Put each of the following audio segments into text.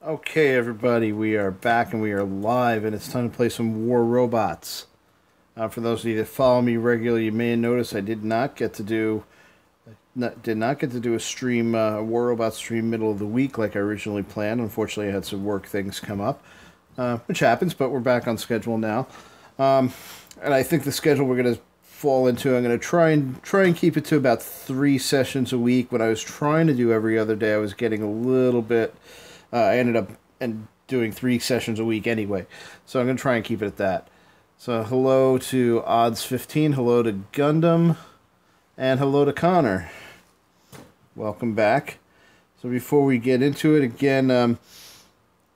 Okay, everybody, we are back and we are live, and it's time to play some War Robots. For those of you that follow me regularly, you may notice I did not get to do a stream, a War Robot stream, middle of the week like I originally planned. Unfortunately, I had some work things come up, which happens, but we're back on schedule now. And I think the schedule we're going to fall into, I'm going to try and keep it to about 3 sessions a week. When I was trying to do every other day, I was getting a little bit. I ended up doing 3 sessions a week anyway, so I'm going to try and keep it at that. So hello to Odds15, hello to Gundam, and hello to Connor. Welcome back. So before we get into it, again,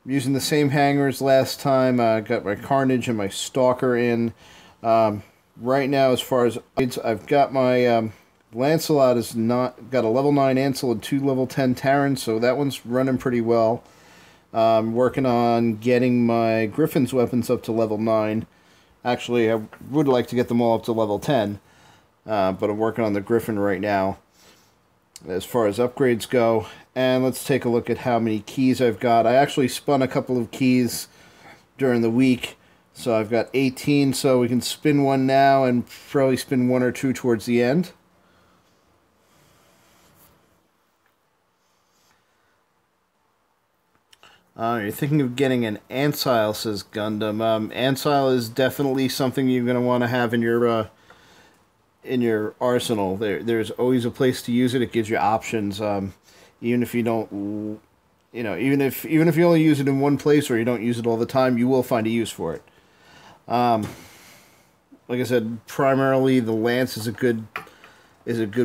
using the same hanger as last time. I got my Carnage and my Stalker in. Right now, as far as I've got my Lancelot is not got a level 9 Ansel and 2 level 10 Terrans, so that one's running pretty well. I'm working on getting my Griffin's weapons up to level 9. Actually, I would like to get them all up to level 10, but I'm working on the Griffin right now as far as upgrades go. And let's take a look at how many keys I've got. I actually spun a couple of keys during the week, so I've got 18, so we can spin one now and probably spin 1 or 2 towards the end. You're thinking of getting an Ancile, says Gundam. Ancile is definitely something you're going to want to have in your arsenal. There's always a place to use it. It gives you options. Even if you don't, even if you only use it in one place or you don't use it all the time, you will find a use for it. Like I said, primarily the Lance is a good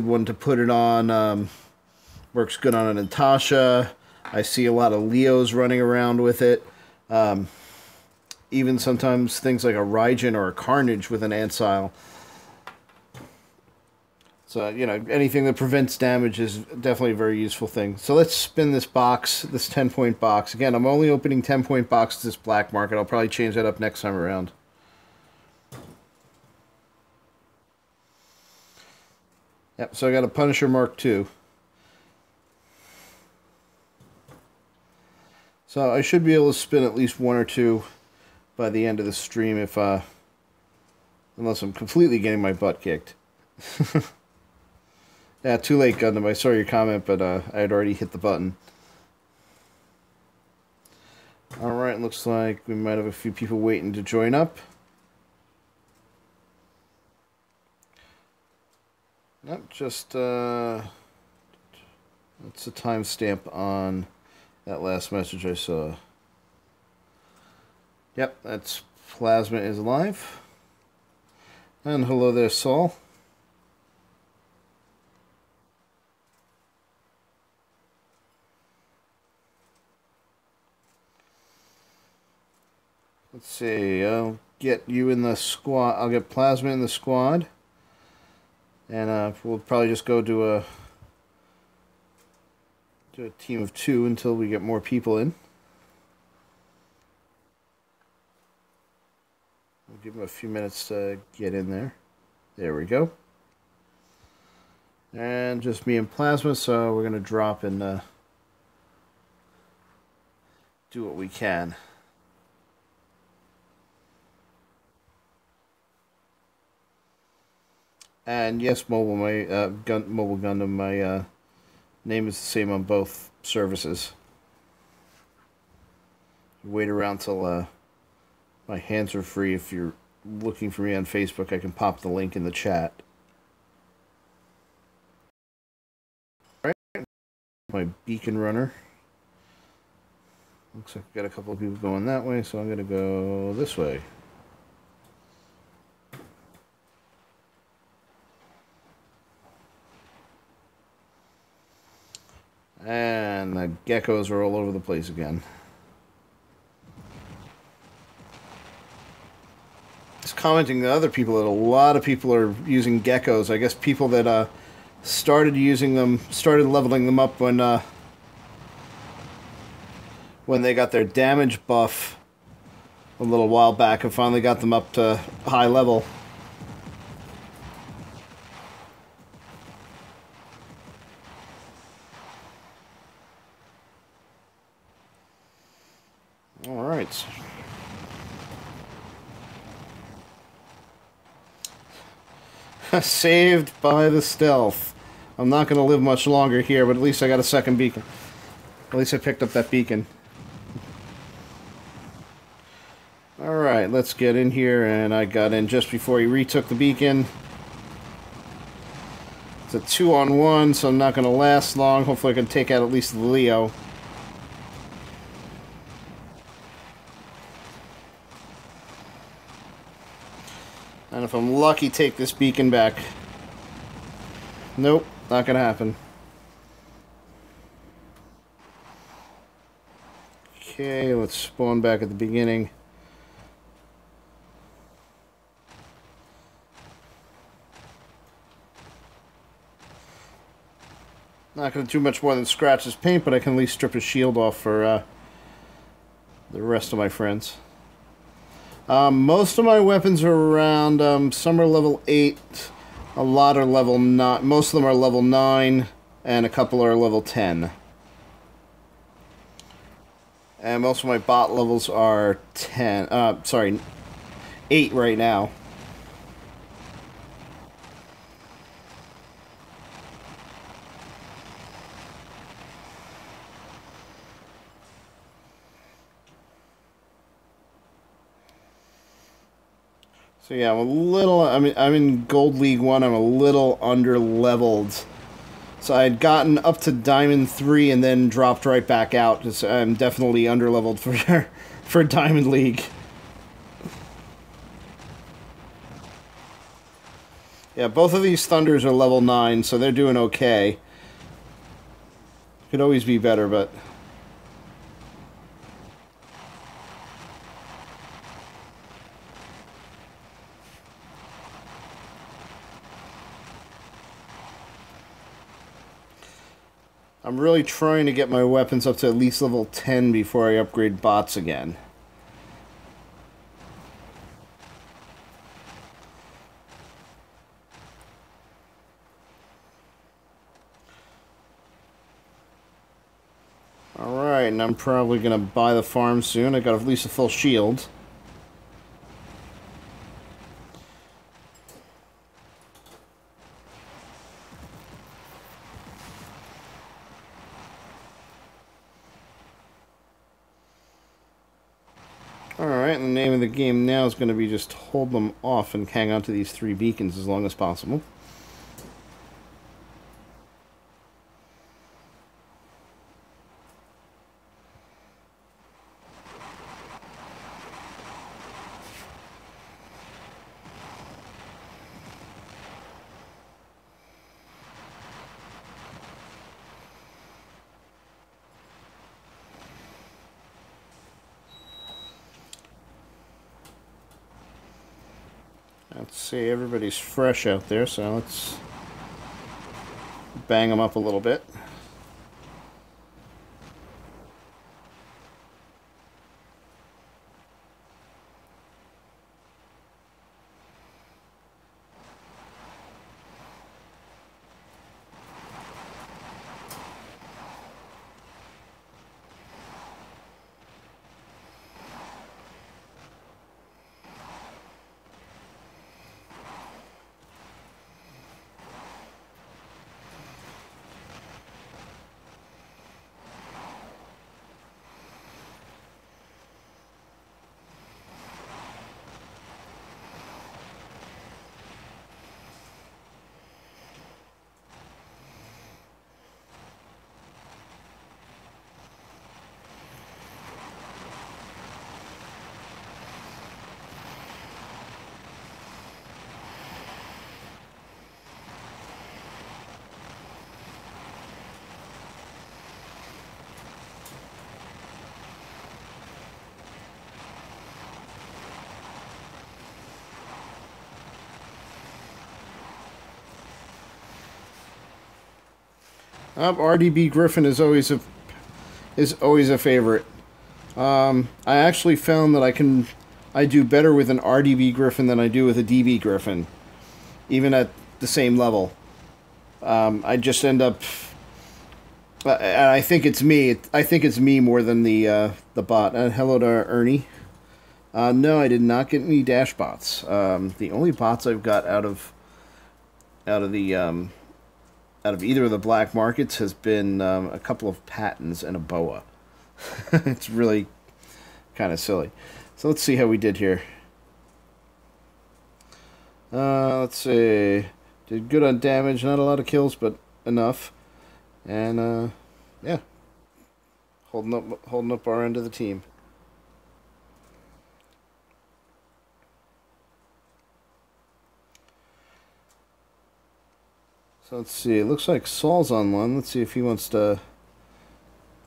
one to put it on. Works good on a Natasha. I see a lot of Leos running around with it. Even sometimes things like a Raijin or a Carnage with an Ancile. So, anything that prevents damage is definitely a very useful thing. So let's spin this box, this 10-point box. Again, I'm only opening 10-point boxes this black market. I'll probably change that up next time around. Yep, so I got a Punisher Mark II. So I should be able to spin at least 1 or 2 by the end of the stream, if unless I'm completely getting my butt kicked. Yeah, too late, Gundam. I saw your comment, but I had already hit the button. Alright, looks like we might have a few people waiting to join up. Nope, just that's a timestamp on that last message I saw. Yep, that's Plasma is live. And hello there, Saul. Let's see, I'll get you in the squad. I'll get Plasma in the squad. And we'll probably just go to a team of 2 until we get more people in. We'll give them a few minutes to get in there. There we go. And just me and Plasma, so we're going to drop and do what we can. And yes, Mobile Gundam, my name is the same on both services. Wait around till my hands are free. If you're looking for me on Facebook, I can pop the link in the chat. All right, my beacon runner. Looks like I've got a couple of people going that way, so I'm going to go this way. And the geckos are all over the place again. Just commenting to other people that a lot of people are using geckos. I guess people that started using them, started leveling them up when they got their damage buff a little while back and finally got them up to high level. Saved by the stealth. I'm not going to live much longer here, but at least I got a second beacon. At least I picked up that beacon. Alright, let's get in here, and I got in just before he retook the beacon. It's a 2-on-1, so I'm not going to last long. Hopefully I can take out at least the Leo. And if I'm lucky, take this beacon back. Nope, not going to happen. Okay, let's spawn back at the beginning. Not going to do much more than scratch his paint, but I can at least strip his shield off for the rest of my friends. Most of my weapons are around, some are level 8, a lot are level 9, most of them are level 9, and a couple are level 10. And most of my bot levels are 8 right now. So yeah, I'm in Gold League 1, I'm a little under-leveled. So I had gotten up to Diamond 3 and then dropped right back out. I'm definitely under-leveled for Diamond League. Yeah, both of these Thunders are level 9, so they're doing okay. Could always be better, but... I'm really trying to get my weapons up to at least level 10 before I upgrade bots again. Alright, and I'm probably going to buy the farm soon. I got at least a full shield. Alright, and the name of the game now is going to be just hold them off and hang on to these 3 beacons as long as possible. Let's see, everybody's fresh out there, so let's bang them up a little bit. RDB Griffin is always a favorite. I actually found that I do better with an RDB Griffin than I do with a DB Griffin, even at the same level. I just end up. I think it's me. I think it's me more than the bot. Hello to Ernie. No, I did not get any dash bots. The only bots I've got out of out of the out of either of the black markets has been a couple of patents and a boa. It's really kind of silly. So let's see how we did here. Let's see. Did good on damage, not a lot of kills, but enough. And yeah, holding up our end of the team. So let's see. It looks like Saul's on one. Let's see if he wants to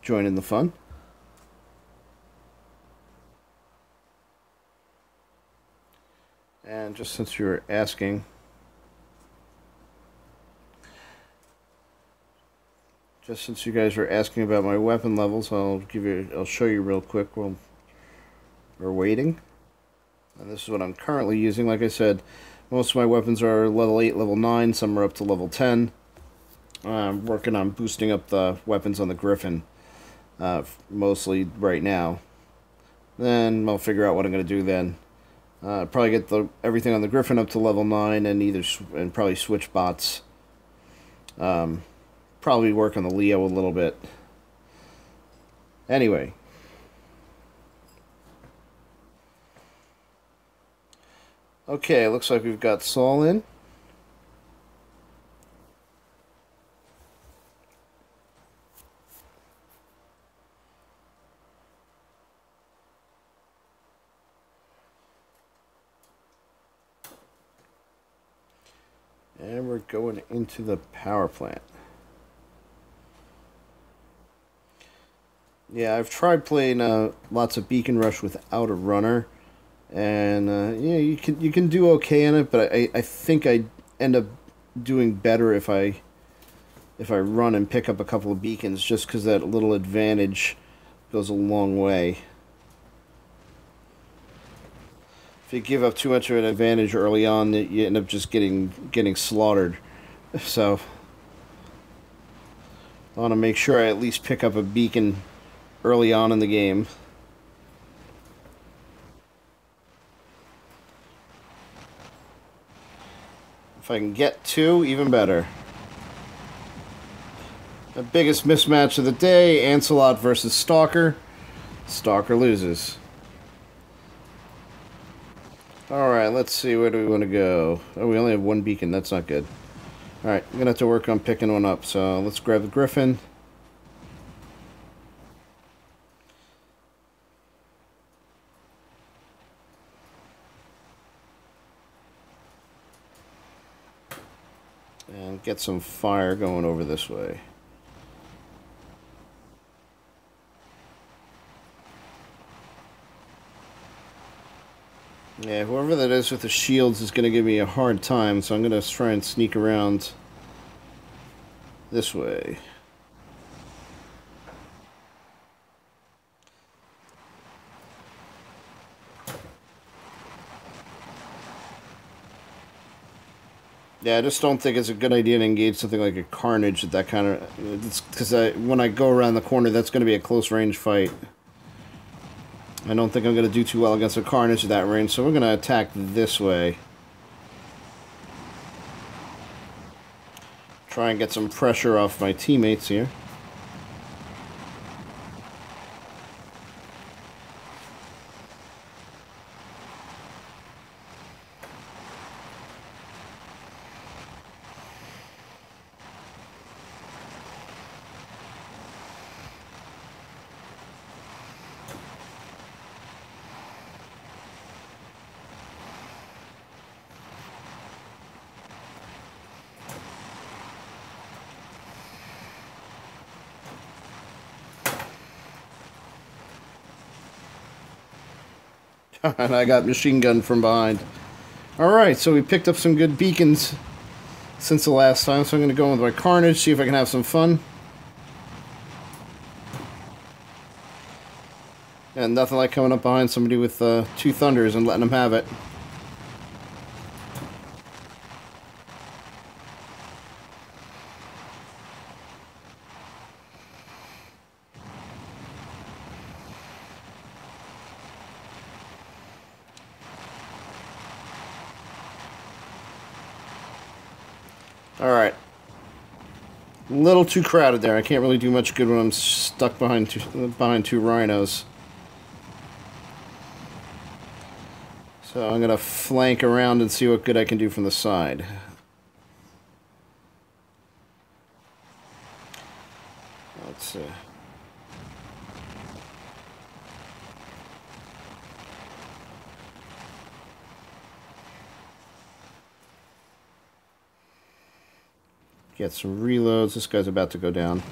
join in the fun. And just since you were asking, just since you guys were asking about my weapon levels, I'll show you real quick while we're waiting. And this is what I'm currently using. Like I said, most of my weapons are level 8, level 9. Some are up to level 10. I'm working on boosting up the weapons on the Griffin, mostly right now. Then I'll figure out what I'm going to do then. Probably get everything on the Griffin up to level 9 and probably switch bots. Probably work on the Leo a little bit. Anyway. Okay, looks like we've got Saul in. And we're going into the power plant. Yeah, I've tried playing lots of Beacon Rush without a runner, and yeah, you can do okay in it, but I think I end up doing better if I run and pick up a couple of beacons, just because that little advantage goes a long way. If you give up too much of an advantage early on, you end up just getting slaughtered. So I want to make sure I at least pick up a beacon early on in the game. If I can get 2, even better. The biggest mismatch of the day, Ancelot versus Stalker. Stalker loses. Alright, let's see, where do we want to go? Oh, we only have 1 beacon, that's not good. Alright, I'm going to have to work on picking one up, so let's grab the Griffin. And get some fire going over this way. Yeah, whoever that is with the shields is going to give me a hard time, so I'm going to try and sneak around this way. Yeah, I just don't think it's a good idea to engage something like a Carnage at that kind of... Because when I go around the corner, that's going to be a close-range fight. I don't think I'm going to do too well against a Carnage at that range, so we're going to attack this way. Try and get some pressure off my teammates here. And I got machine gun from behind. Alright, so we picked up some good beacons since the last time, so I'm going to go with my Carnage, see if I can have some fun. And nothing like coming up behind somebody with 2 Thunders and letting them have it. Alright. A little too crowded there. I can't really do much good when I'm stuck behind two rhinos. So I'm going to flank around and see what good I can do from the side. Let's see. Get some reloads. This guy's about to go down.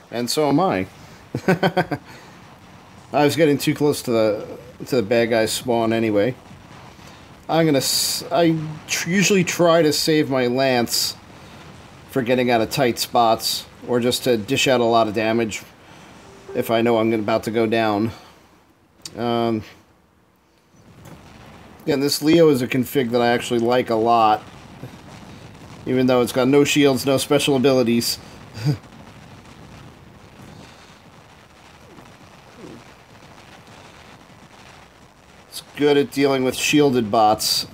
And so am I. I was getting too close to the bad guy's spawn anyway. I usually try to save my lance for getting out of tight spots, or just to dish out a lot of damage if I know I'm about to go down. Again, this Leo is a config that I actually like a lot, even though it's got no shields, no special abilities. It's good at dealing with shielded bots.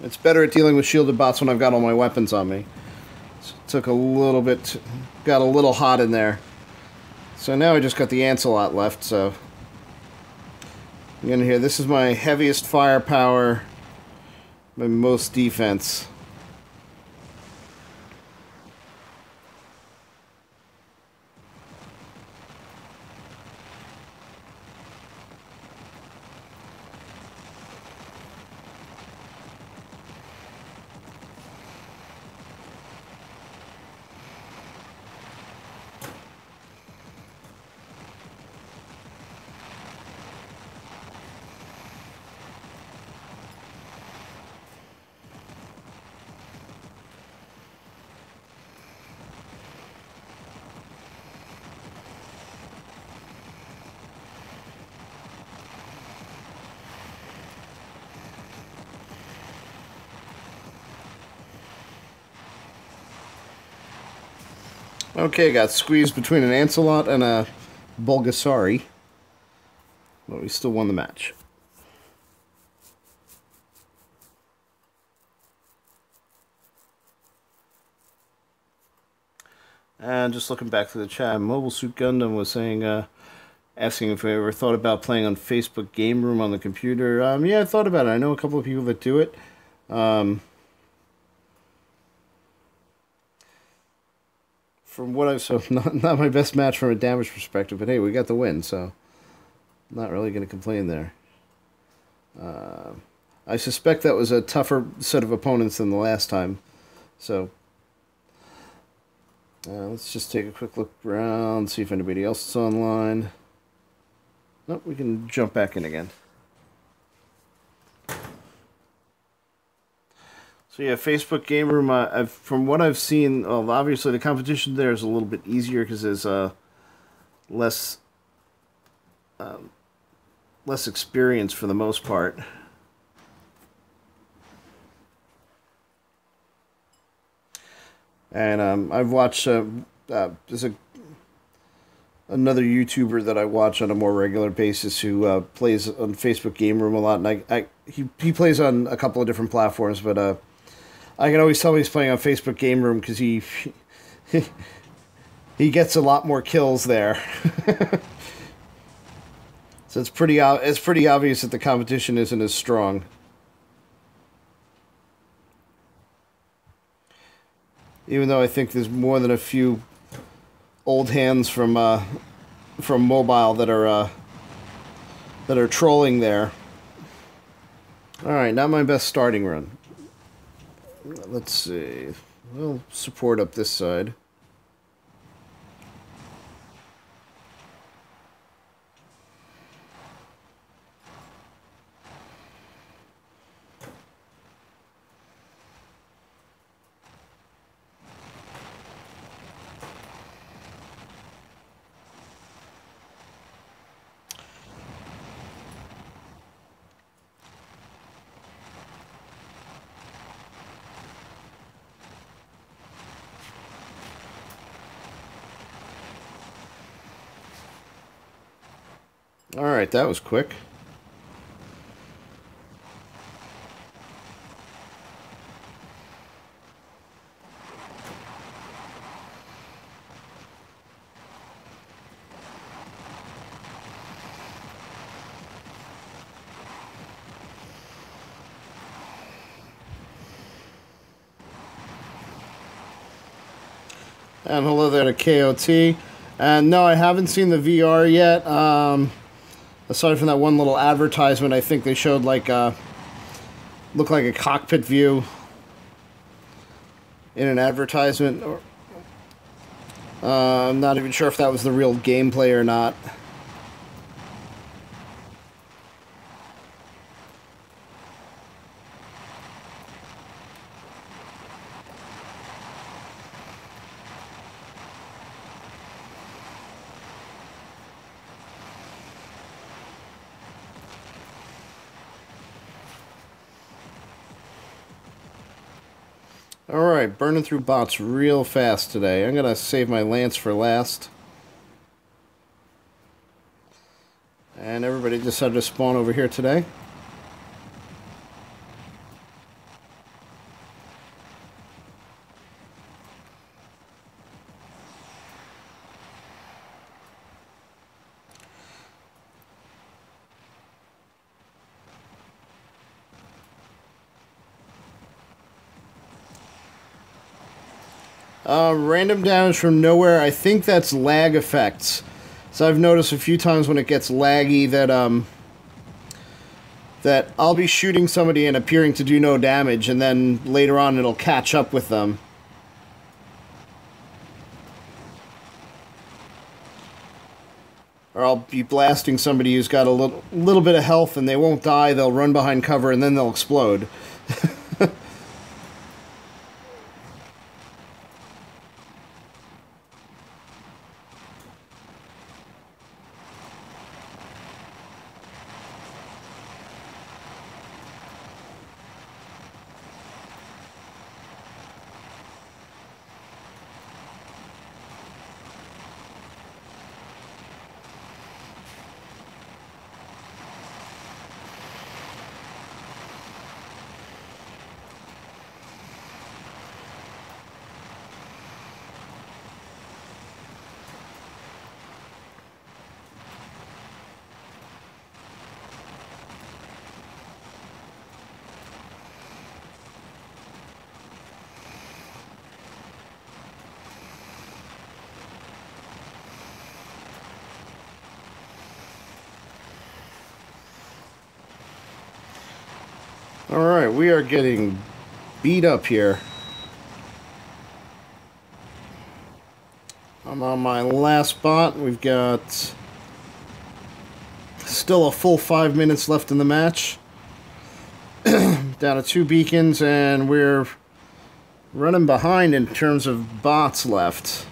It's better at dealing with shielded bots when I've got all my weapons on me. So it took a little bit, got a little hot in there. So now I just got the Ancelot left, so I'm gonna hear this is my heaviest firepower, my most defense. Okay, got squeezed between an Ancelot and a Bulgasari, but we still won the match. And just looking back to the chat, Mobile Suit Gundam was saying, asking if I ever thought about playing on Facebook Game Room on the computer. Yeah, I thought about it. I know a couple of people that do it. From what I've so not my best match from a damage perspective, but hey, we got the win, so I'm not really going to complain there. I suspect that was a tougher set of opponents than the last time, so let's just take a quick look around, see if anybody else is online. Nope, we can jump back in again. So yeah, Facebook Game Room, from what I've seen, obviously the competition there is a little bit easier because there's less experience for the most part. And I've watched, there's another YouTuber that I watch on a more regular basis who plays on Facebook Game Room a lot, and he plays on a couple of different platforms, but I can always tell he's playing on Facebook Game Room because he gets a lot more kills there. So it's pretty obvious that the competition isn't as strong. Even though I think there's more than a few old hands from mobile that are trolling there. All right, not my best starting run. Let's see. We'll support up this side. Alright, that was quick. And hello there to KOT. And no, I haven't seen the VR yet. Aside from that one little advertisement, I think they showed like looked like a cockpit view in an advertisement. I'm not even sure if that was the real gameplay or not. Alright, burning through bots real fast today. I'm going to save my lance for last. And everybody decided to spawn over here today. Random damage from nowhere. I think that's lag effects. So I've noticed a few times when it gets laggy that I'll be shooting somebody and appearing to do no damage, and then later on it'll catch up with them. Or I'll be blasting somebody who's got a little bit of health and they won't die, they'll run behind cover and then they'll explode. Alright, we are getting beat up here. I'm on my last bot. We've got still a full 5 minutes left in the match. Down to 2 beacons, and we're running behind in terms of bots left.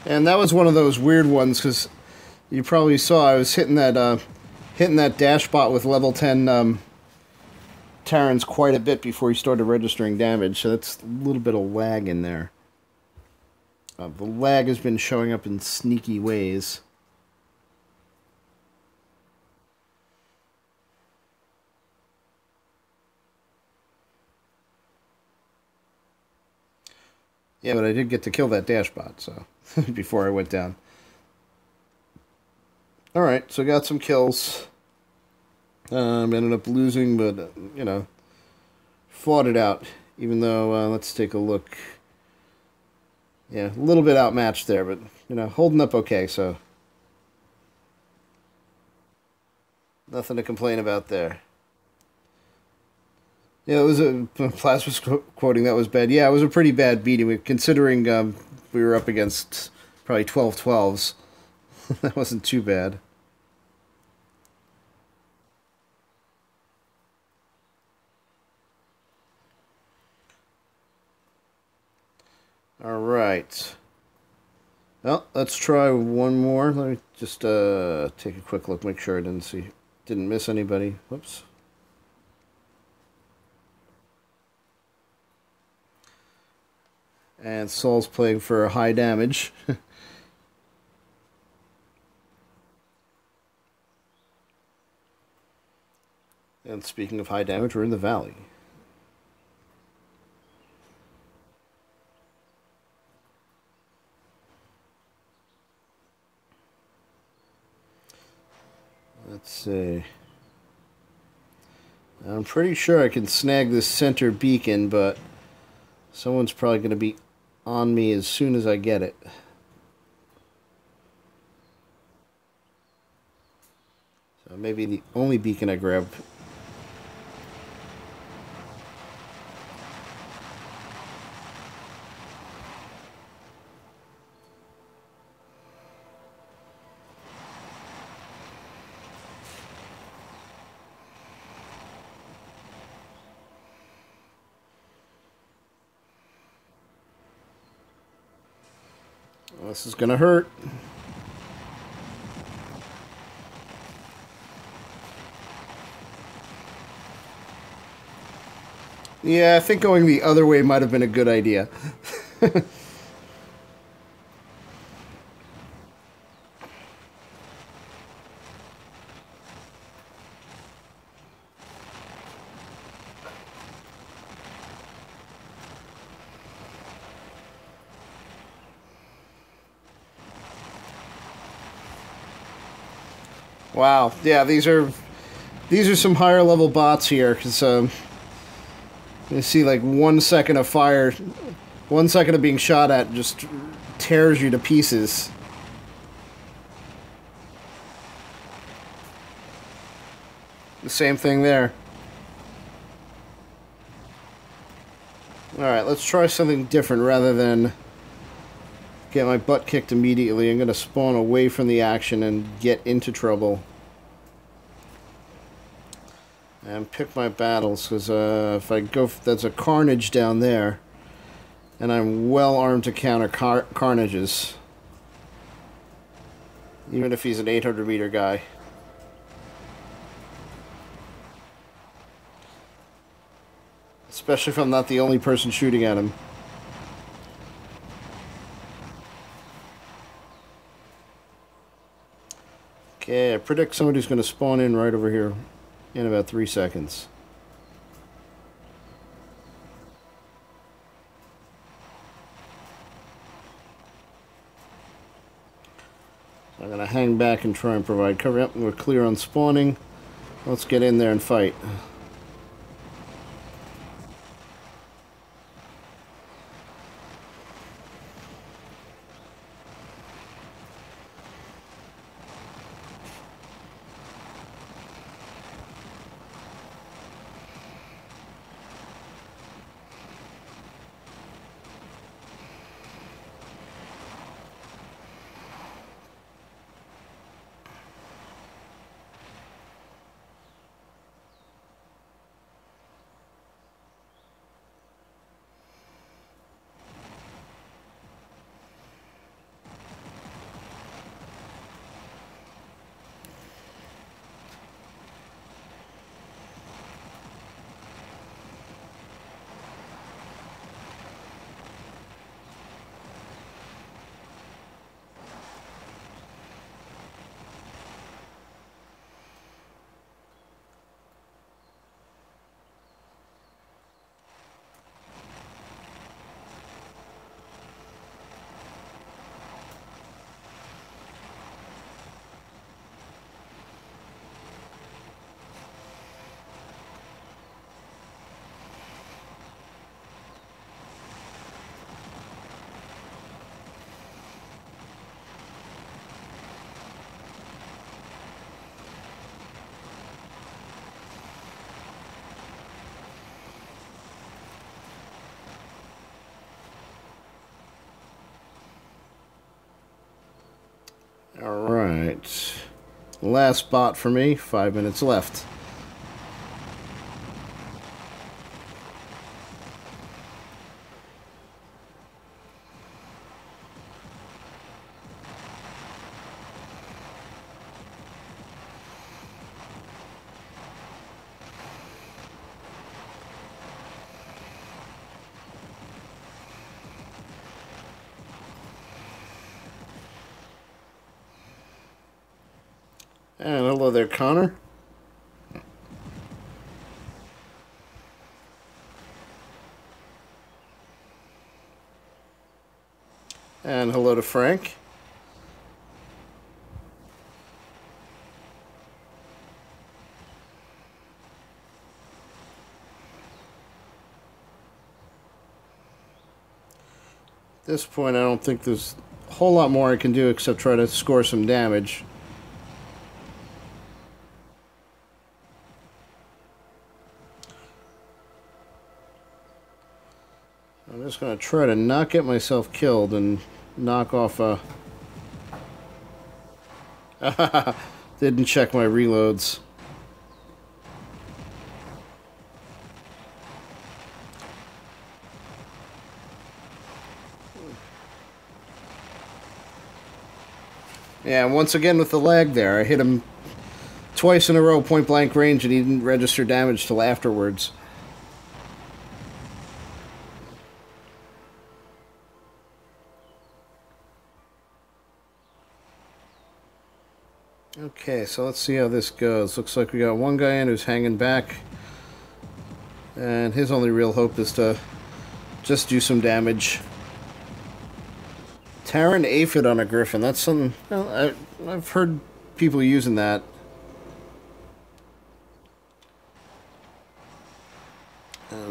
And that was one of those weird ones, because you probably saw I was hitting that dash bot with level 10 Terrans quite a bit before he started registering damage, so that's a little bit of lag in there. The lag has been showing up in sneaky ways. Yeah, but I did get to kill that dash bot, so before I went down. Alright, so got some kills. Ended up losing, but, you know, fought it out. Even though, let's take a look. Yeah, a little bit outmatched there, but, you know, holding up okay, so Nothing to complain about there. Yeah, it was a Plasma's quoting that was bad. Yeah, it was a pretty bad beating, considering we were up against probably 12-12s. That wasn't too bad. All right. Well, let's try one more. Let me just take a quick look, make sure I didn't miss anybody. Whoops. And Saul's playing for high damage. And speaking of high damage, we're in the valley. Let's see. I'm pretty sure I can snag this center beacon, but someone's probably going to be on me as soon as I get it. So maybe the only beacon I grab. This is gonna hurt. Yeah, I think going the other way might have been a good idea. Wow. Yeah, these are some higher level bots here, because you see like 1 second of fire, 1 second of being shot at just tears you to pieces. The same thing there. Alright, let's try something different rather than get my butt kicked immediately. I'm going to spawn away from the action and get into trouble. And pick my battles, because if I go... There's a Carnage down there. And I'm well armed to counter Carnages. Even if he's an 800 meter guy. Especially if I'm not the only person shooting at him. Okay, I predict somebody's going to spawn in right over here in about 3 seconds. So I'm going to hang back and try and provide cover. Yep, we're clear on spawning. Let's get in there and fight. Last spot for me, 5 minutes left. And hello there, Connor. And hello to Frank. At this point, I don't think there's a whole lot more I can do except try to score some damage. I'm just going to try to not get myself killed and knock off a... Didn't check my reloads. Yeah, once again with the lag there. I hit him twice in a row, point blank range, and he didn't register damage till afterwards. Okay, so let's see how this goes. Looks like we got one guy in who's hanging back. And his only real hope is to just do some damage. Terran aphid on a griffin. That's something... Well, I've heard people using that.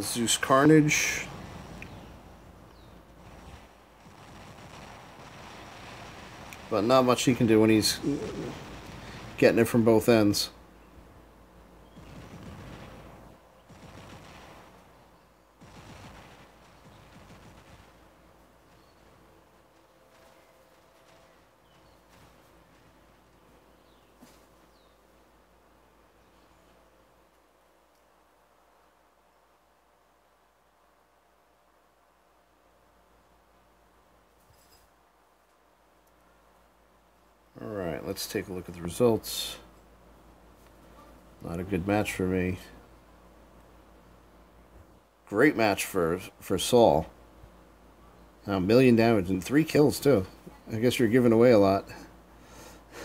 Zeus Carnage. But not much he can do when he's getting it from both ends. Alright, let's take a look at the results. Not a good match for me. Great match for Saul. Now, 1,000,000 damage and 3 kills, too. I guess you're giving away a lot.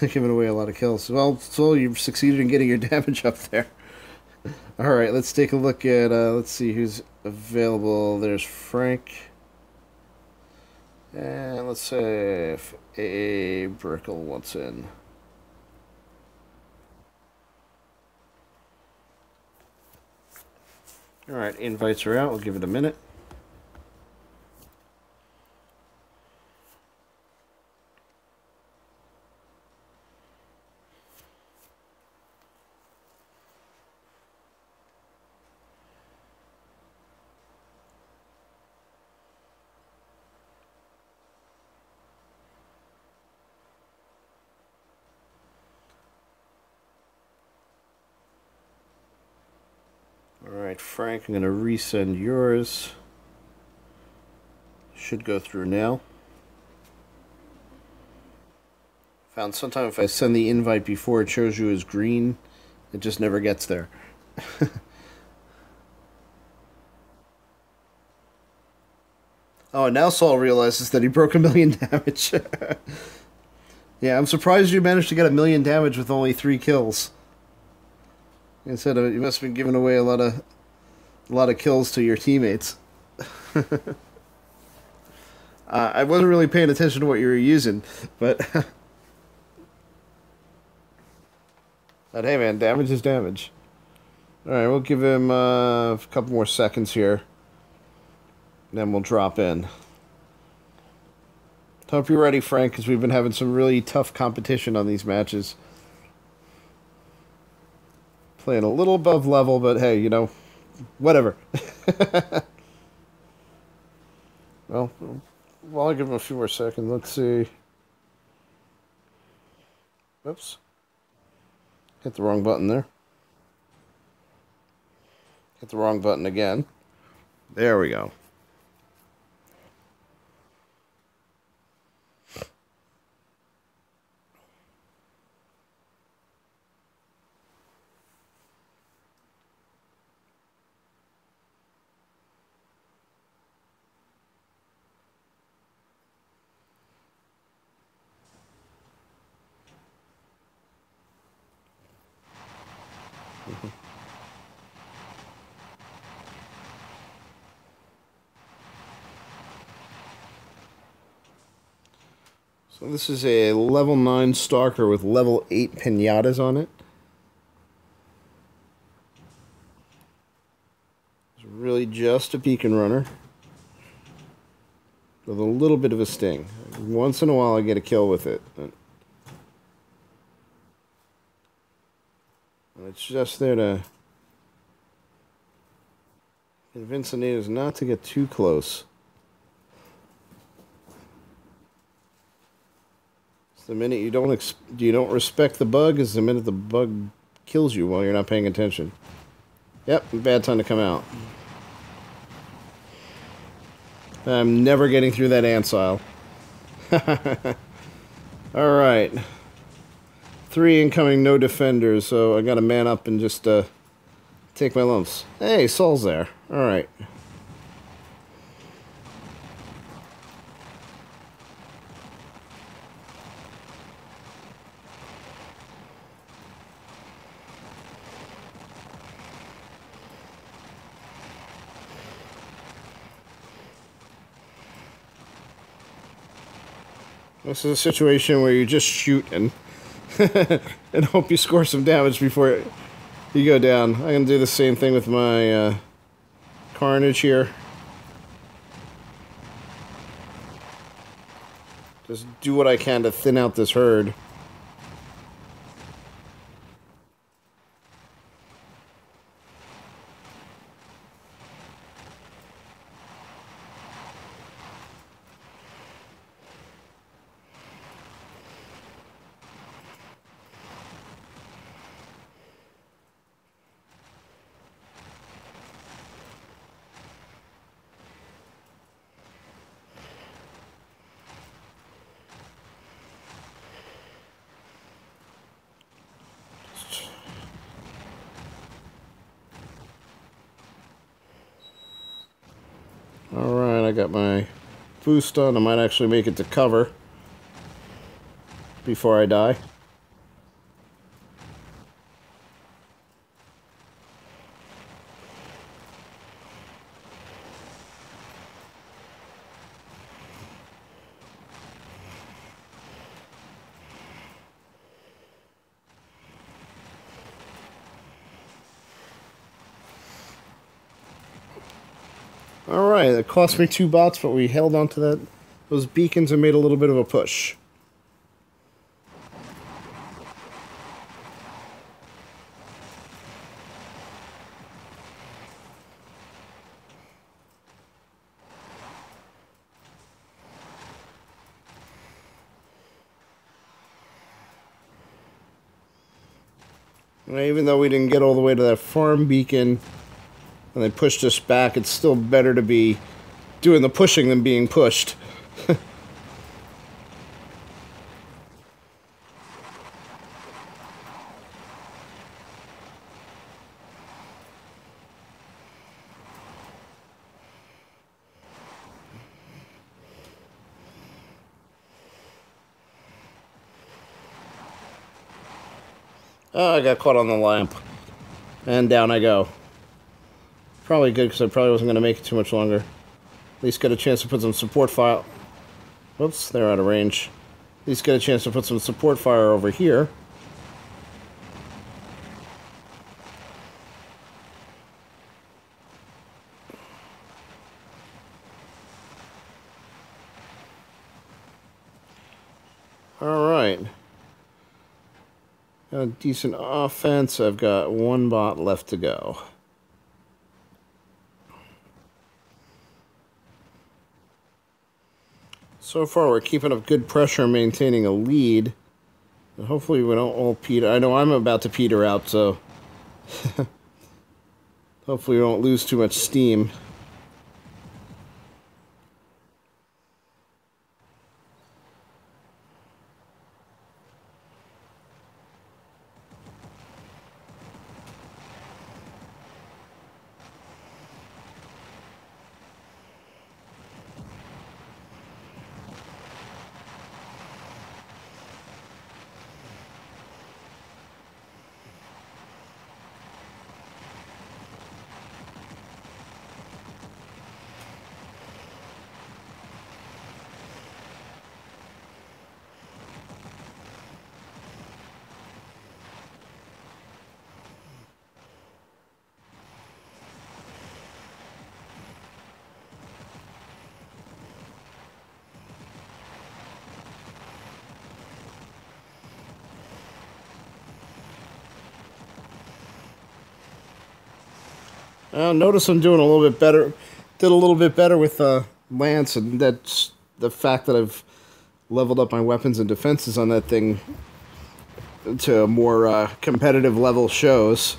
Giving away a lot of kills. Well, Saul, you've succeeded in getting your damage up there. Alright, let's take a look at, let's see who's available. There's Frank. And let's say if A. Brickle wants in. Alright, invites are out. We'll give it a minute. Alright, Frank, I'm going to resend yours. Should go through now. Found sometimes if I send the invite before it shows you as green, it just never gets there. Oh, and now Saul realizes that he broke 1,000,000 damage. Yeah, I'm surprised you managed to get 1,000,000 damage with only 3 kills. Instead of, you must have been giving away a lot of kills to your teammates. I wasn't really paying attention to what you were using, but but hey, man, damage is damage. All right, we'll give him a couple more seconds here, then we'll drop in. Hope you're ready, Frank, because we've been having some really tough competition on these matches. Playing a little above level, but hey, you know, whatever. Well, I'll give him a few more seconds. Let's see. Oops. Hit the wrong button there. Hit the wrong button again. There we go. So this is a level 9 Stalker with level 8 pinatas on it. It's really just a beacon runner with a little bit of a sting. Once in a while I get a kill with it. And it's just there to convince the natives not to get too close. The minute you don't respect the bug is the minute the bug kills you while you're not paying attention. Yep, bad time to come out. I'm never getting through that ancile. Alright. 3 incoming, no defenders, so I gotta man up and just take my lumps. Hey, Saul's there. Alright. This is a situation where you just shoot and and hope you score some damage before you go down. I'm going to do the same thing with my Carnage here. Just do what I can to thin out this herd. Alright, I got my boost on. I might actually make it to cover before I die. Alright, it cost me 2 bots, but we held on to those beacons and made a little bit of a push. And even though we didn't get all the way to that farm beacon, and they pushed us back, it's still better to be doing the pushing than being pushed. Oh, I got caught on the lamp. And down I go. Probably good, because I probably wasn't going to make it too much longer. At least get a chance to put some support fire... Whoops, they're out of range. At least get a chance to put some support fire over here. Alright. Got a decent offense. I've got 1 bot left to go. So far, we're keeping up good pressure, maintaining a lead. Hopefully we don't all peter. I know I'm about to peter out, so hopefully we don't lose too much steam. Notice I'm doing a little bit better. Did a little bit better with Lance, and that's the fact that I've leveled up my weapons and defenses on that thing to a more competitive level shows.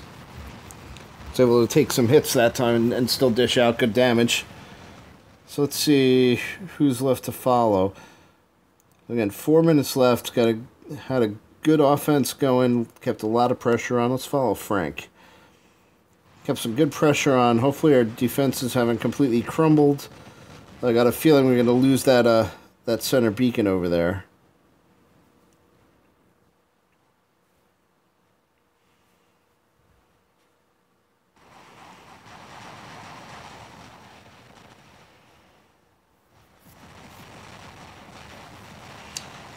I was able to take some hits that time and still dish out good damage. So let's see who's left to follow. Again, 4 minutes left. Had a good offense going. Kept a lot of pressure on. Let's follow Frank. Kept some good pressure on. Hopefully our defenses haven't completely crumbled. I got a feeling we're going to lose that that center beacon over there.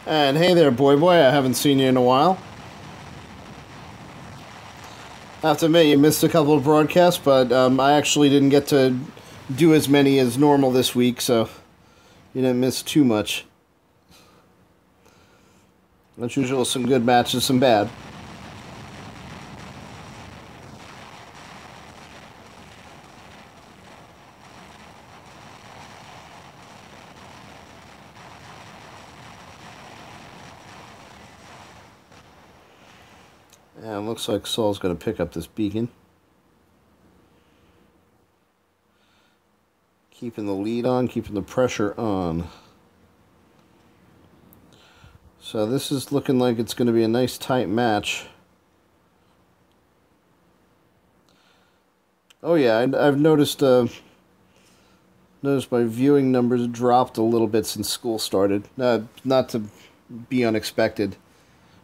And hey there, boy, I haven't seen you in a while. I have to admit, you missed a couple of broadcasts, but I actually didn't get to do as many as normal this week, so you didn't miss too much. As usual, some good matches, some bad. And looks like Saul's going to pick up this beacon. Keeping the lead on, keeping the pressure on. So this is looking like it's going to be a nice tight match. Oh yeah, I've noticed my viewing numbers dropped a little bit since school started. Not to be unexpected.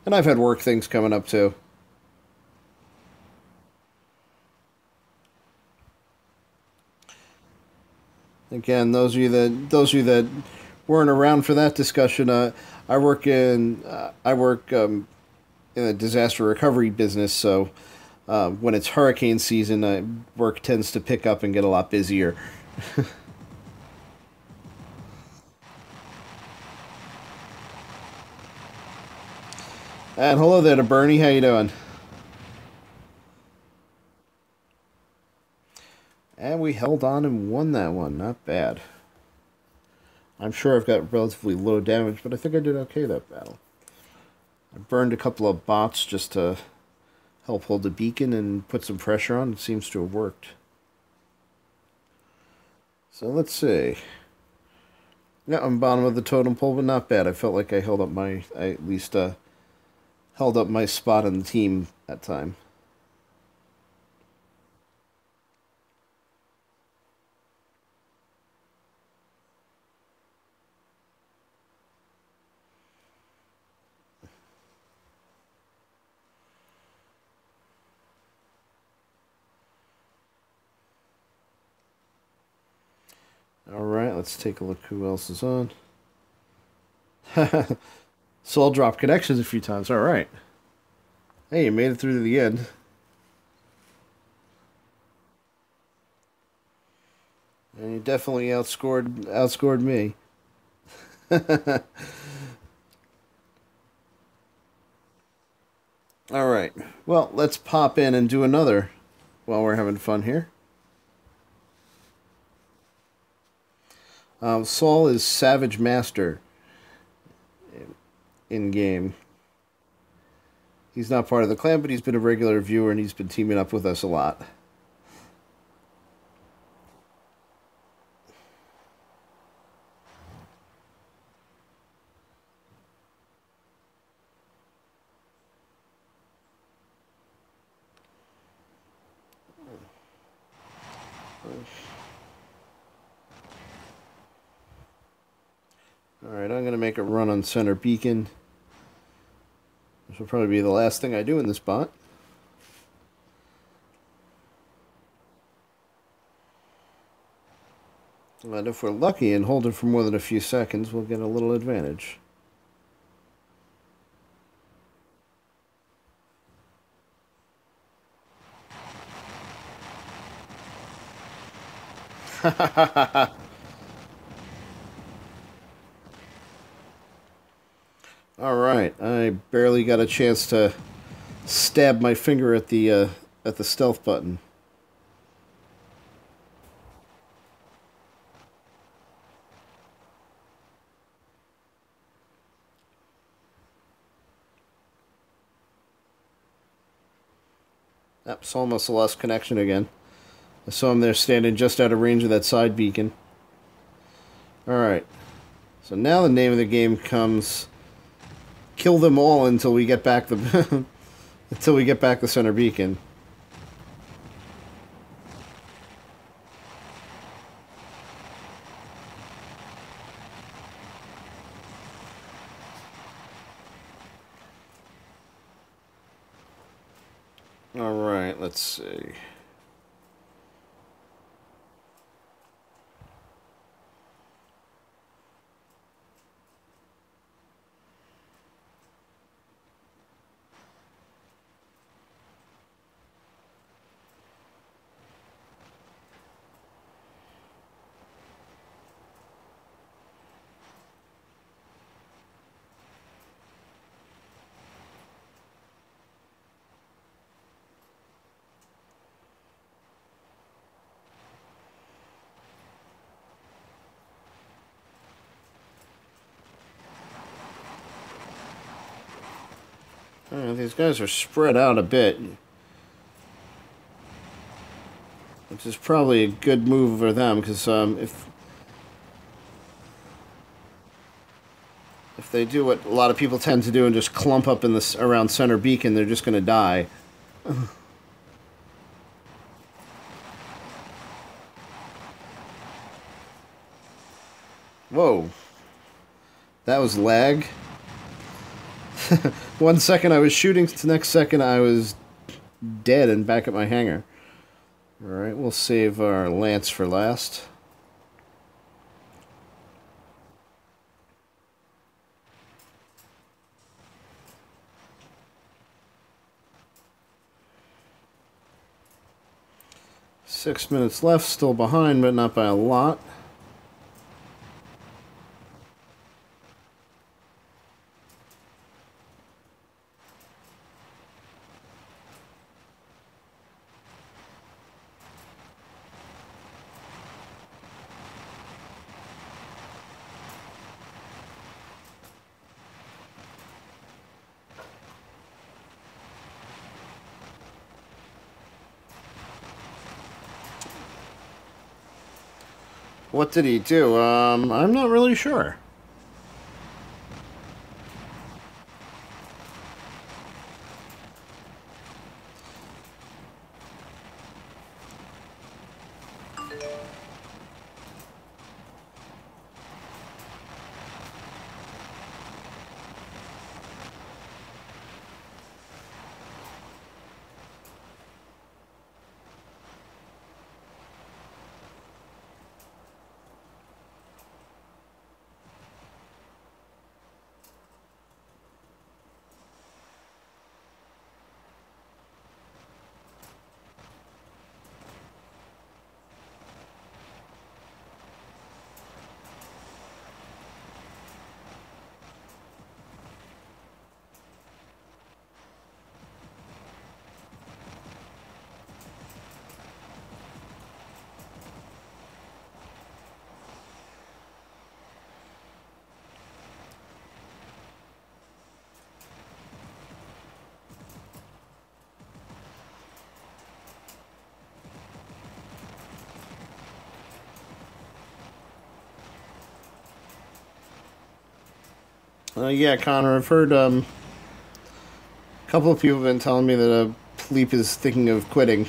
And I've had work things coming up too. Again, those of you that weren't around for that discussion, I work in a disaster recovery business, so when it's hurricane season, work tends to pick up and get a lot busier. And hello there to Bernie, how you doing? And we held on and won that one. Not bad. I'm sure I've got relatively low damage, but I think I did okay that battle. I burned a couple of bots just to help hold the beacon and put some pressure on. It seems to have worked. So let's see. Yeah, I'm bottom of the totem pole, but not bad. I felt like I at least held up my spot on the team that time. Alright, let's take a look who else is on. Saul dropped connections a few times. Alright. Hey, you made it through to the end. And you definitely outscored me. Alright. Well, let's pop in and do another while we're having fun here. Saul is Savage Master in game. He's not part of the clan, but he's been a regular viewer and he's been teaming up with us a lot. Alright, I'm going to make a run on center beacon. This will probably be the last thing I do in this bot. And if we're lucky and hold it for more than a few seconds, we'll get a little advantage. Alright, I barely got a chance to stab my finger at the stealth button. That's almost lost connection again. I saw him there standing just out of range of that side beacon. Alright. So now the name of the game comes kill them all until we get back the until we get back the center beacon. Alright, let's see. These guys are spread out a bit, which is probably a good move for them, because if they do what a lot of people tend to do and just clump up in this around center beacon, they're just going to die. Whoa. That was lag. 1 second I was shooting, the next second I was dead and back at my hangar. Alright, we'll save our lance for last. Six minutes left, still behind, but not by a lot. What did he do? I'm not really sure. Yeah, Connor, I've heard a couple of people have been telling me that Philippe is thinking of quitting.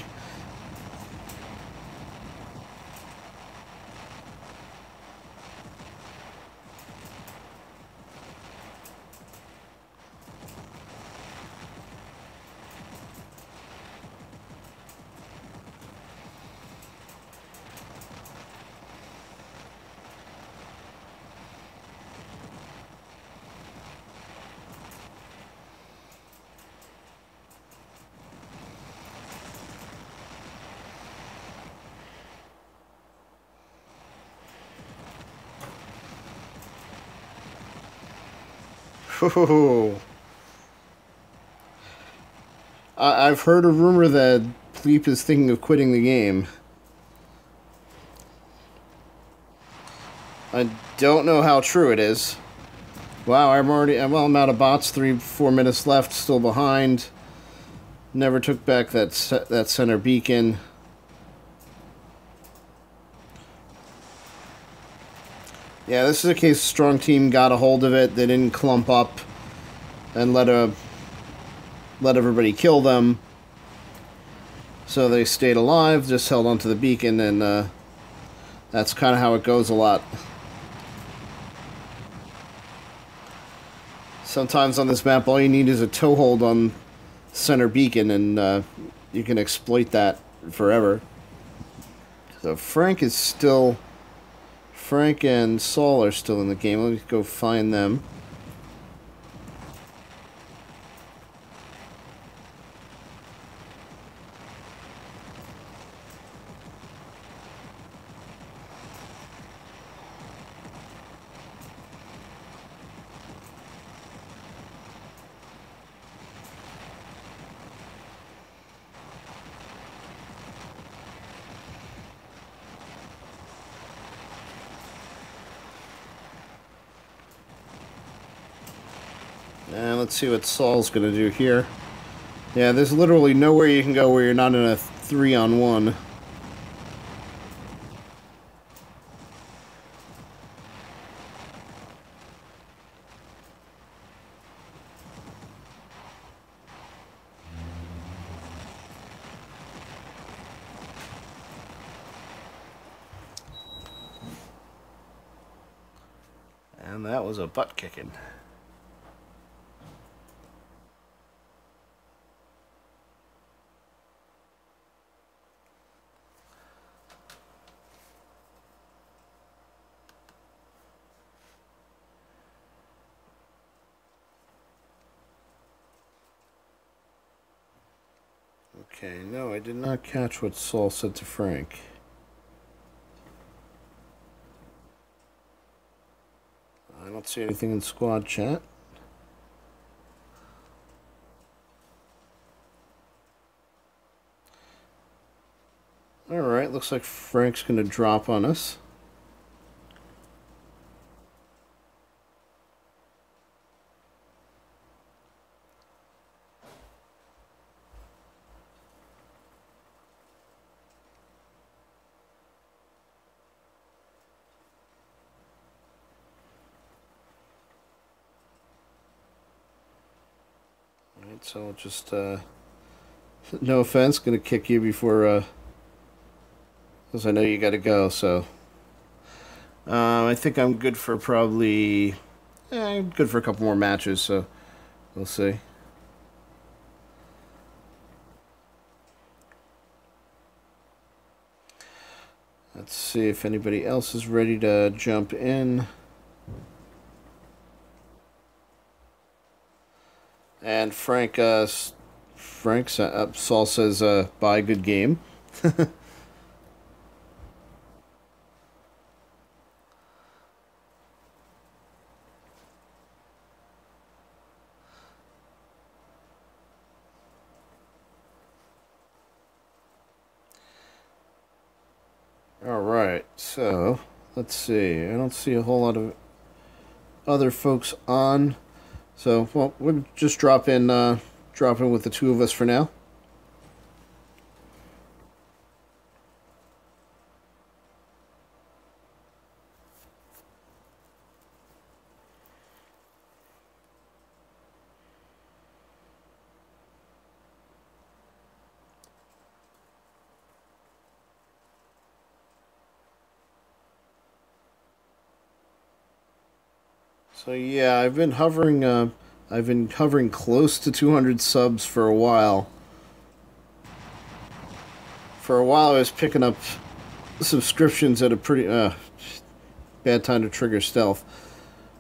I've heard a rumor that Philippe is thinking of quitting the game. I don't know how true it is. Wow, I'm out of bots. 3-4 minutes left. Still behind. Never took back that center beacon. Yeah, this is a case strong team got a hold of it. They didn't clump up and let everybody kill them. So they stayed alive, just held onto the beacon, and that's kind of how it goes a lot. Sometimes on this map, all you need is a toehold on center beacon, and you can exploit that forever. So Frank and Saul are still in the game. Let me go find them. And let's see what Saul's going to do here. Yeah, there's literally nowhere you can go where you're not in a 3-on-1. And that was a butt kicking. Okay, no, I did not catch what Saul said to Frank. I don't see anything in squad chat. Alright, looks like Frank's going to drop on us. Alright, so I'll just, no offense, going to kick you before, because I know you got to go, so. I think I'm good for probably, good for a couple more matches, so we'll see. Let's see if anybody else is ready to jump in. And Saul says, bye, good game. Alright, so, let's see. I don't see a whole lot of other folks on. So, well, we'll just drop in with the two of us for now. So yeah, I've been hovering close to 200 subs for a while. For a while, I was picking up subscriptions at a pretty bad time to trigger stealth,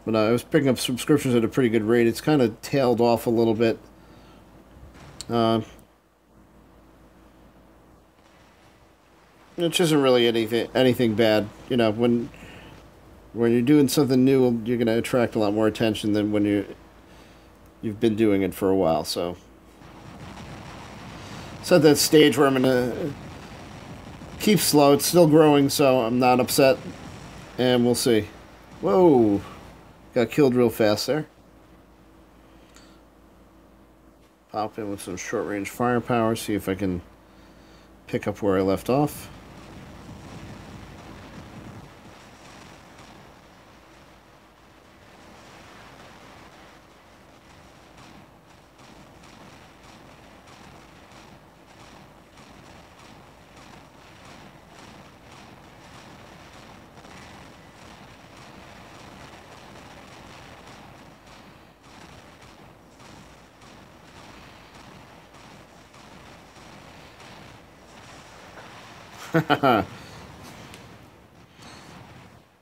but I was picking up subscriptions at a pretty good rate. It's kind of tailed off a little bit. Which isn't really anything bad. You know, when you're doing something new, you're going to attract a lot more attention than when you've been doing it for a while. So it's at that stage where I'm gonna keep slow. It's still growing, so I'm not upset, and we'll see. Whoa, got killed real fast there. Pop in with some short-range firepower. See if I can pick up where I left off.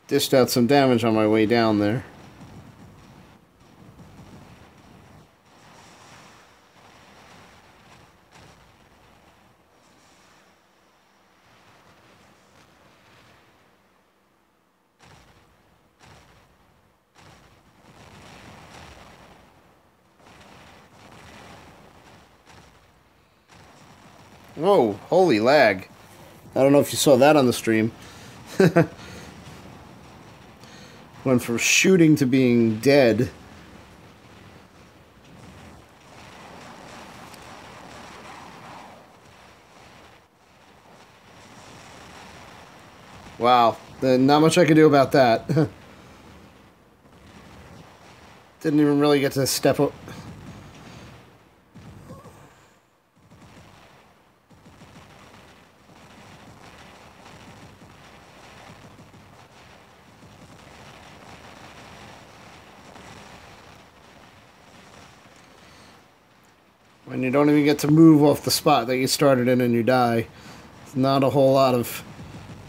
Dished out some damage on my way down there. Whoa, holy lag. I don't know if you saw that on the stream. Went from shooting to being dead. Wow, not much I could do about that. Didn't even really get to step up. When you don't even get to move off the spot that you started in and you die, it's not a whole lot of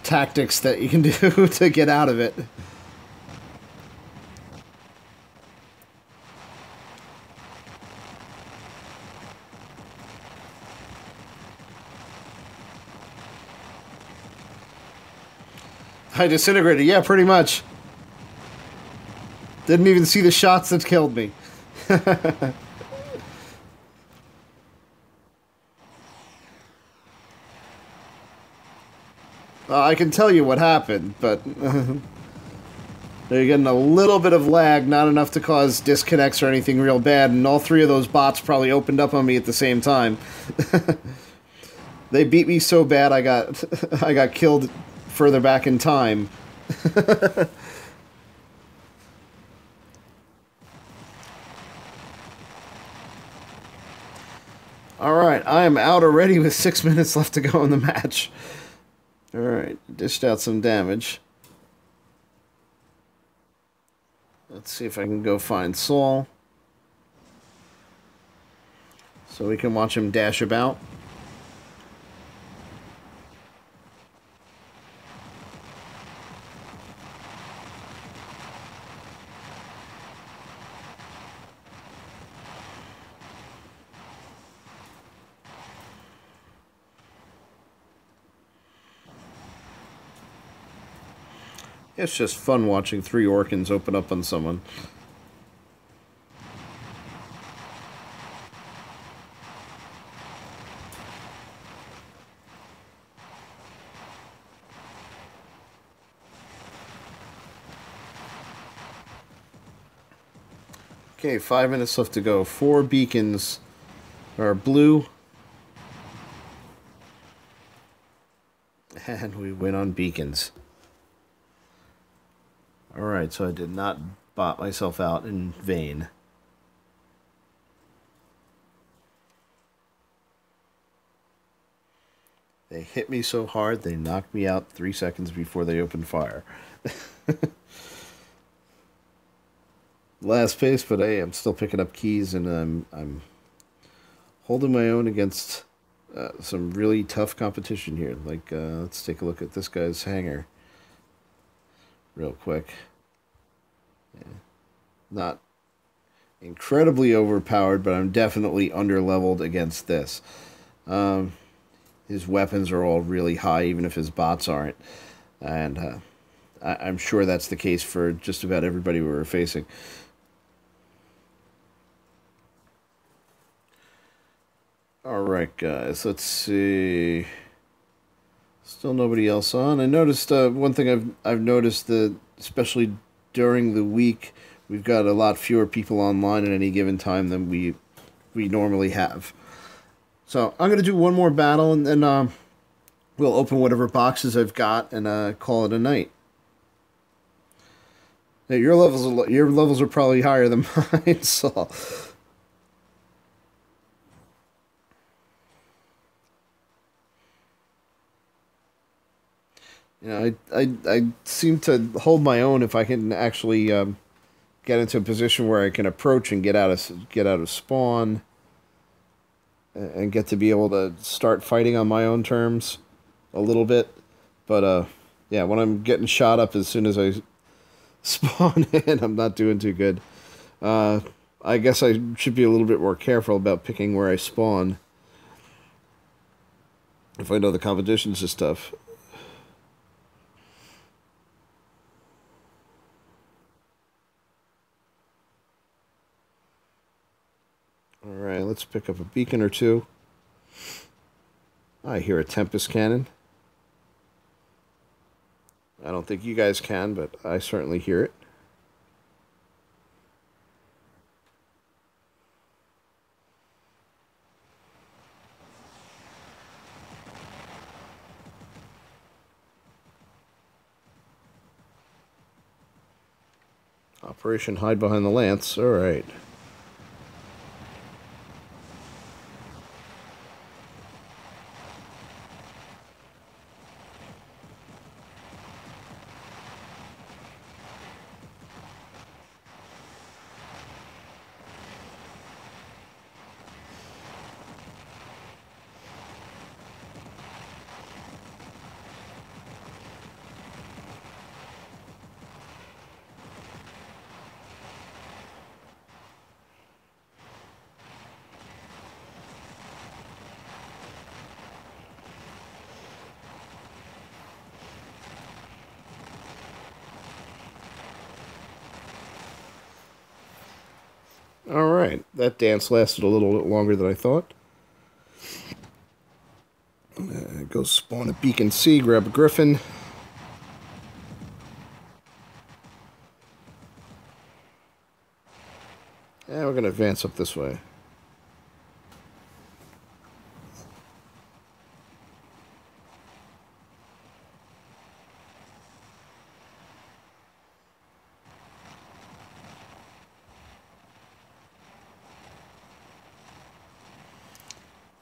tactics that you can do to get out of it. I disintegrated, yeah, pretty much. Didn't even see the shots that killed me. I can tell you what happened, but they're getting a little bit of lag, not enough to cause disconnects or anything real bad, and all three of those bots probably opened up on me at the same time. They beat me so bad I got killed further back in time. Alright, I am out already with 6 minutes left to go in the match. Alright, dished out some damage. Let's see if I can go find Saul, so we can watch him dash about. It's just fun watching 3 Orkans open up on someone. Okay, 5 minutes left to go. 4 beacons are blue. And we win on beacons. Alright, so I did not bot myself out in vain. They hit me so hard, they knocked me out 3 seconds before they opened fire. last pace, but hey, I'm still picking up keys, and I'm holding my own against some really tough competition here. Like, let's take a look at this guy's hanger real quick. Yeah. Not incredibly overpowered, but I'm definitely underleveled against this. His weapons are all really high, even if his bots aren't. And I'm sure that's the case for just about everybody we were facing. Alright, guys, let's see. Still nobody else on. I noticed one thing I've noticed that, especially during the week, we've got a lot fewer people online at any given time than we normally have. So I'm gonna do one more battle, and then we'll open whatever boxes I've got and call it a night. Now, your levels are probably higher than mine, so. You know, I seem to hold my own if I can actually get into a position where I can approach and get out of spawn, and get to be able to start fighting on my own terms a little bit. But yeah, when I'm getting shot up as soon as I spawn in, I'm not doing too good. I guess I should be a little bit more careful about picking where I spawn if I know the competition's this tough. Alright, let's pick up a beacon or two. I hear a Tempest cannon. I don't think you guys can, but I certainly hear it. Operation Hide Behind the Lance. Alright. Alright, that dance lasted a little bit longer than I thought. Go spawn a Beacon C, grab a Griffin. And we're going to advance up this way.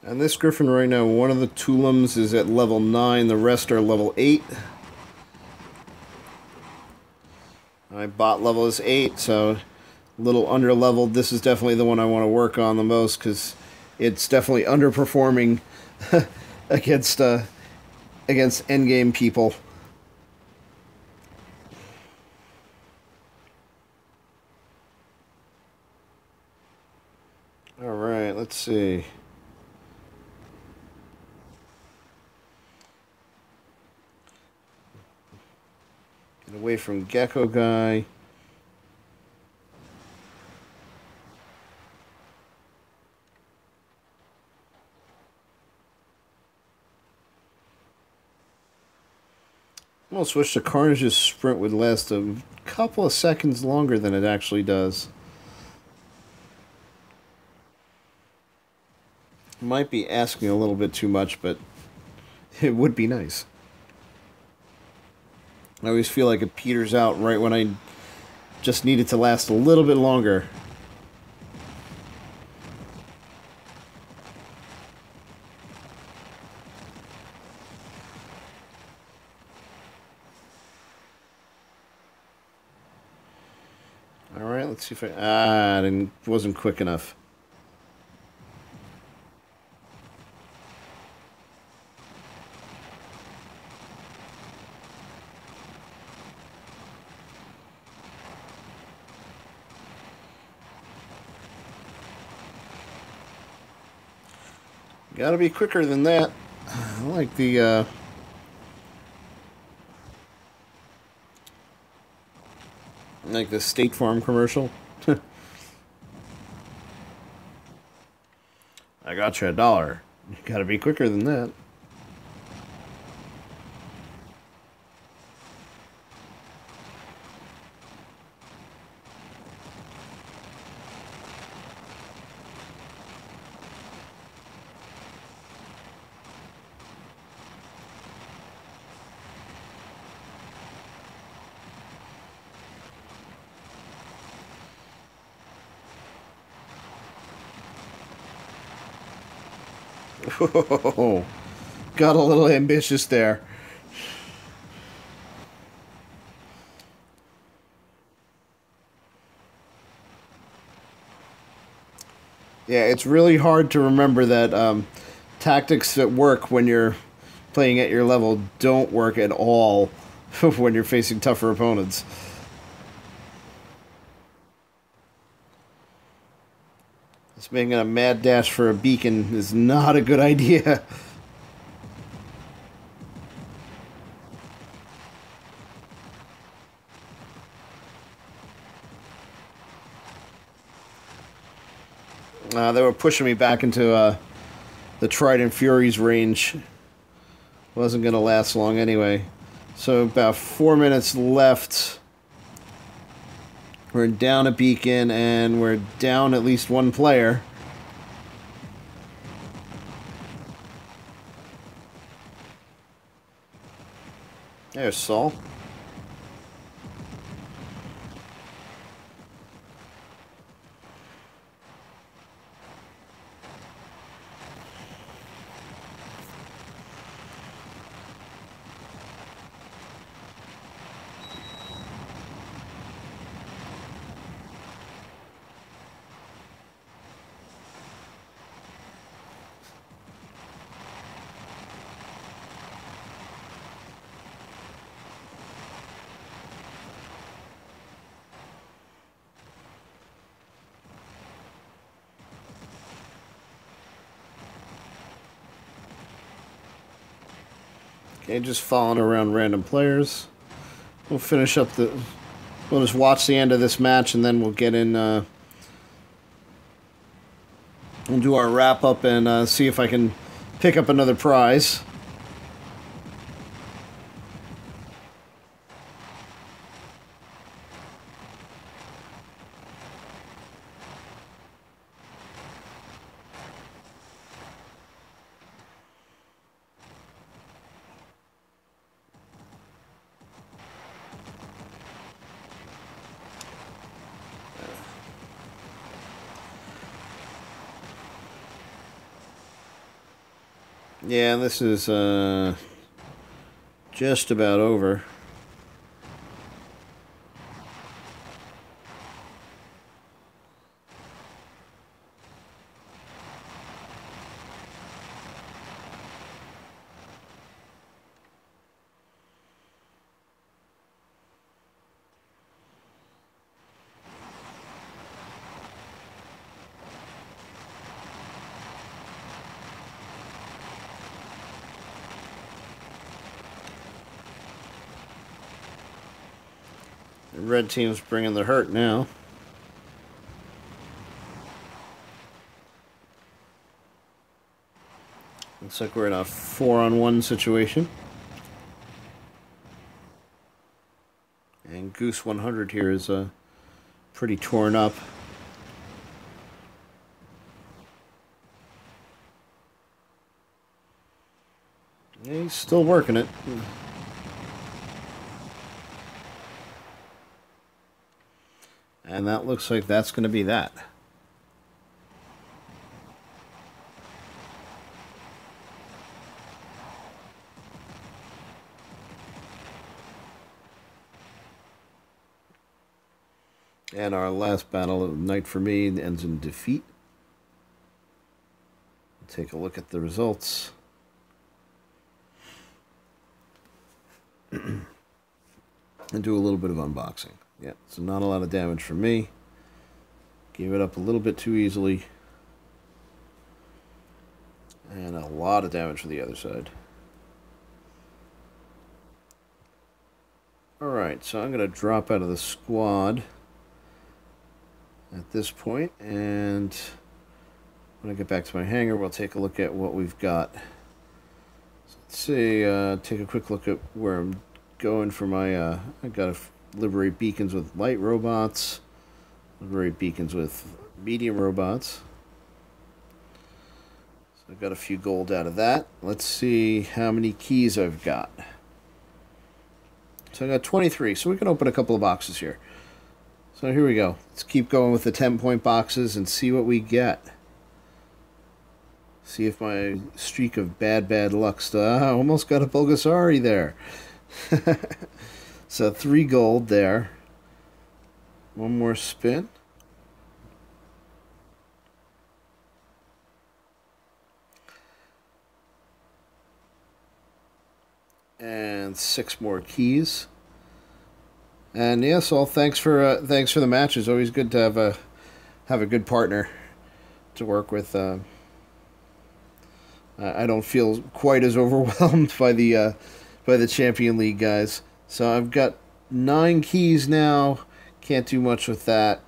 And this Griffin right now, one of the Tulums is at level 9, the rest are level 8. My bot level is 8, so a little under-leveled. This is definitely the one I want to work on the most, because it's definitely underperforming against endgame people. Alright, let's see. Away from Gecko Guy. I'm going to switch to Carnage's sprint would last a couple of seconds longer than it actually does. Might be asking a little bit too much, but it would be nice. I always feel like it peters out right when I just need it to last a little bit longer. Alright, let's Let's see if I didn't wasn't quick enough. Gotta be quicker than that. I like the State Farm commercial. I got you $1. You gotta be quicker than that. Oh, got a little ambitious there. Yeah, it's really hard to remember that tactics that work when you're playing at your level don't work at all when you're facing tougher opponents. Just making a mad dash for a beacon is not a good idea. They were pushing me back into the Trident Fury's range. Wasn't going to last long anyway. So about 4 minutes left. We're down a beacon, and we're down at least one player. There's Saul. Okay, just following around random players. We'll finish up the... We'll just watch the end of this match, and then we'll get in... we'll do our wrap-up and see if I can pick up another prize. Yeah, this is just about over. The red team's bringing the hurt now. Looks like we're in a 4-on-1 situation. And Goose 100 here is pretty torn up. Yeah, he's still working it. And that looks like that's going to be that. And our last battle of the night for me ends in defeat. Take a look at the results. And do a little bit of unboxing. Yeah, so not a lot of damage from me. Gave it up a little bit too easily. And a lot of damage from the other side. Alright, so I'm going to drop out of the squad at this point, and when I get back to my hangar, we'll take a look at what we've got. So let's see, take a quick look at where I'm going for my, I've got to liberate beacons with light robots, liberate beacons with medium robots. So I've got a few gold out of that. Let's see how many keys I've got. So I got 23, so we can open a couple of boxes here. So here we go. Let's keep going with the 10-point boxes and see what we get. See if my streak of bad luck still... I almost got a Bulgasari there. So 3 gold there. One more spin. And 6 more keys. And yes, all thanks for the match. It's always good to have a good partner to work with. I don't feel quite as overwhelmed by the Champion League guys. So I've got 9 keys now. Can't do much with that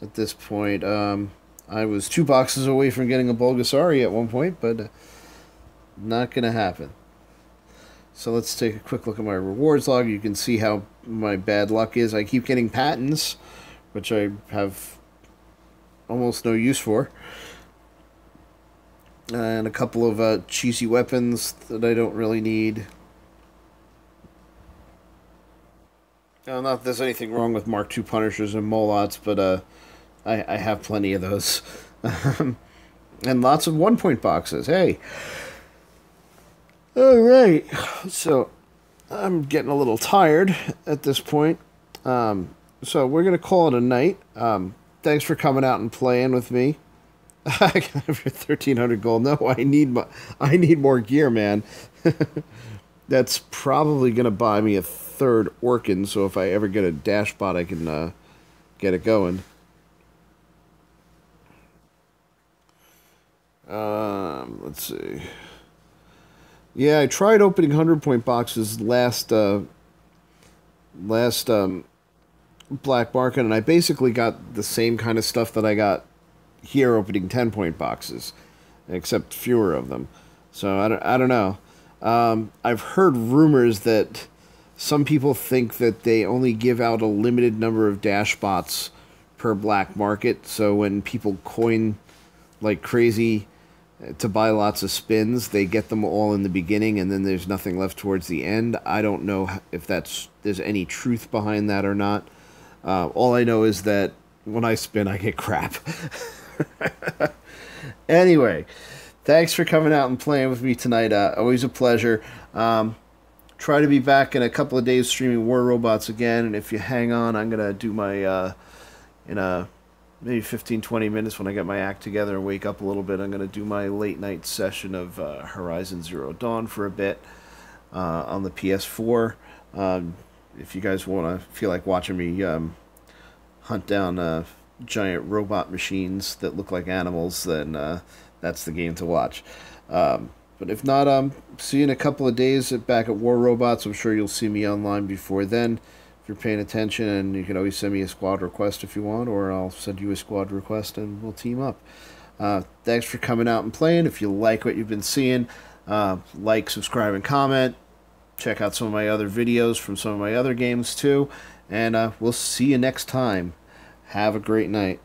at this point. I was 2 boxes away from getting a Bulgasari at one point, but not gonna happen. So let's take a quick look at my rewards log. You can see how my bad luck is. I keep getting patents, which I have almost no use for. And a couple of cheesy weapons that I don't really need. Not that there's anything wrong with Mark II Punishers and Molots, but I have plenty of those. And lots of 1-point boxes. Hey! Alright, so I'm getting a little tired at this point. So we're going to call it a night. Thanks for coming out and playing with me. I can have your 1,300 gold. No, I need more gear, man. That's probably going to buy me a 3rd Orkin, so if I ever get a Dashbot, I can get it going. Let's see. Yeah, I tried opening 100-point boxes last Black Market, and I basically got the same kind of stuff that I got here opening 10-point boxes, except fewer of them. So I don't know. I've heard rumors that some people think that they only give out a limited number of Dashbots per Black Market, so when people coin like crazy to buy lots of spins, they get them all in the beginning, and then there's nothing left towards the end. I don't know if there's any truth behind that or not. All I know is that when I spin, I get crap. Anyway, thanks for coming out and playing with me tonight. Always a pleasure. Try to be back in a couple of days streaming War Robots again, and if you hang on, I'm going to do my, maybe 15-20 minutes when I get my act together and wake up a little bit. I'm going to do my late night session of Horizon Zero Dawn for a bit on the PS4. If you guys feel like watching me hunt down giant robot machines that look like animals, then that's the game to watch. But if not, see you in a couple of days back at War Robots. I'm sure you'll see me online before then. You're paying attention, and you can always send me a squad request if you want, or I'll send you a squad request and we'll team up. Thanks for coming out and playing. If you like what you've been seeing, like, subscribe, and comment. Check out some of my other videos from some of my other games too, and we'll see you next time. Have a great night.